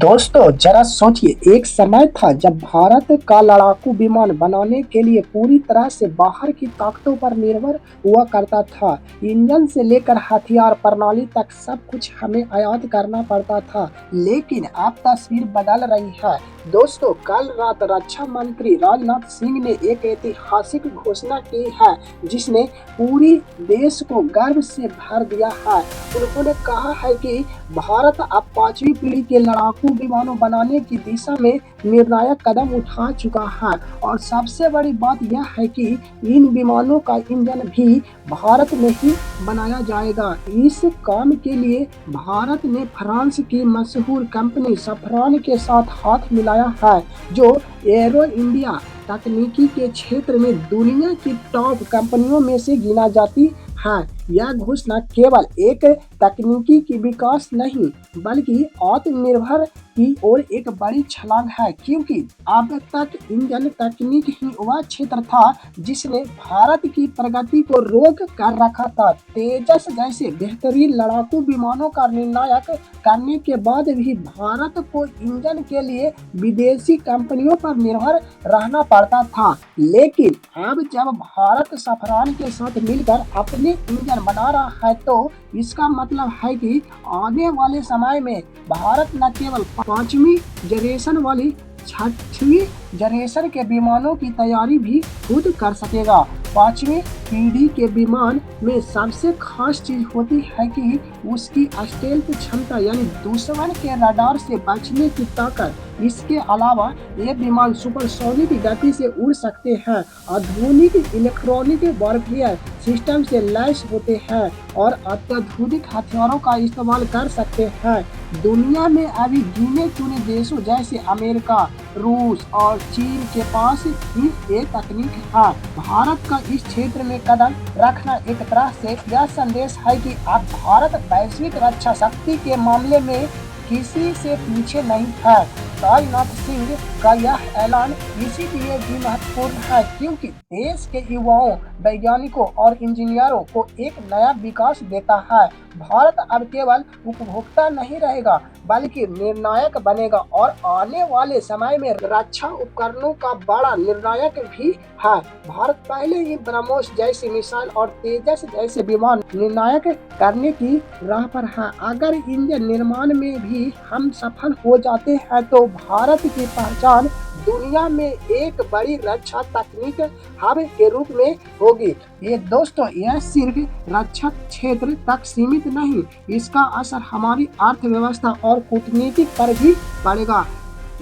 दोस्तों जरा सोचिए, एक समय था जब भारत का लड़ाकू विमान बनाने के लिए पूरी तरह से बाहर की ताकतों पर निर्भर हुआ करता था। इंजन से लेकर हथियार प्रणाली तक सब कुछ हमें आयात करना पड़ता था। लेकिन अब तस्वीर बदल रही है। दोस्तों, कल रात रक्षा मंत्री राजनाथ सिंह ने एक ऐतिहासिक घोषणा की है, जिसने पूरी देश को गर्व से भर दिया है। उन्होंने कहा है कि भारत अब 5वीं पीढ़ी के लड़ाकू विमानों बनाने की दिशा में निर्णायक कदम उठा चुका है। और सबसे बड़ी बात यह है कि इन विमानों का इंजन भी भारत में ही बनाया जाएगा। इस काम के लिए भारत ने फ्रांस की मशहूर कंपनी सफरान के साथ हाथ मिलाया है, जो एरो इंडिया तकनीकी के क्षेत्र में दुनिया की टॉप कंपनियों में से गिना जाती है। यह घोषणा केवल एक तकनीकी की विकास नहीं, बल्कि आत्मनिर्भर की ओर एक बड़ी छलांग है, क्योंकि अब तक इंजन तकनीक ही वह क्षेत्र था जिसने भारत की प्रगति को रोक कर रखा था। तेजस जैसे बेहतरीन लड़ाकू विमानों का निर्णायक करने के बाद भी भारत को इंजन के लिए विदेशी कंपनियों पर निर्भर रहना पड़ता था। लेकिन अब जब भारत सफरान के साथ मिलकर अपने इंजन बना रहा है, तो इसका मतलब है कि आने वाले समय में भारत न केवल 5वीं जनरेशन वाली 6वीं जनरेशन के विमानों की तैयारी भी खुद कर सकेगा। 5वीं पीढ़ी के विमान में सबसे खास चीज होती है कि उसकी स्टेल्थ क्षमता, यानी दुश्मन के रडार से बचने की ताकत। इसके अलावा ये विमान सुपरसोनिक गति से उड़ सकते हैं, आधुनिक इलेक्ट्रॉनिक वॉरफेयर सिस्टम से लैस होते हैं और अत्याधुनिक हथियारों का इस्तेमाल कर सकते हैं। दुनिया में अभी गिने चुने देशों जैसे अमेरिका, रूस और चीन के पास ही ये तकनीक है। भारत का इस क्षेत्र में कदम रखना एक तरह से यह संदेश है कि अब भारत वैश्विक रक्षा शक्ति के मामले में किसी से पीछे नहीं है। राजनाथ सिंह का यह ऐलान इसीलिए भी महत्वपूर्ण है क्योंकि देश के युवाओं, वैज्ञानिकों और इंजीनियरों को एक नया विकास देता है। भारत अब केवल उपभोक्ता नहीं रहेगा, बल्कि निर्णायक बनेगा और आने वाले समय में रक्षा उपकरणों का बड़ा निर्णायक भी है। भारत पहले ही ब्रह्मोस जैसी मिसाइल और तेजस जैसे विमान निर्णायक करने की राह पर है। अगर इंजन निर्माण में भी हम सफल हो जाते हैं, तो भारत की पहचान दुनिया में एक बड़ी रक्षा तकनीक हब के रूप में होगी। ये दोस्तों, यह सिर्फ रक्षा क्षेत्र तक सीमित नहीं, इसका असर हमारी अर्थव्यवस्था और कूटनीति पर भी पड़ेगा।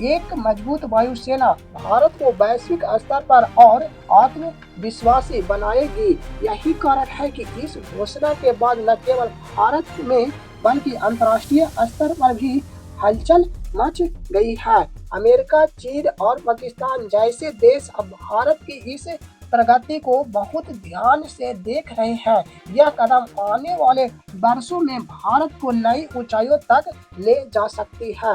एक मजबूत वायुसेना भारत को वैश्विक स्तर पर और आत्मविश्वासी बनाएगी। यही कारण है कि इस घोषणा के बाद न केवल भारत में बल्कि अंतर्राष्ट्रीय स्तर पर भी हलचल मच गई है। अमेरिका, चीन और पाकिस्तान जैसे देश अब भारत की इस प्रगति को बहुत ध्यान से देख रहे हैं। यह कदम आने वाले वर्षों में भारत को नई ऊंचाइयों तक ले जा सकती है।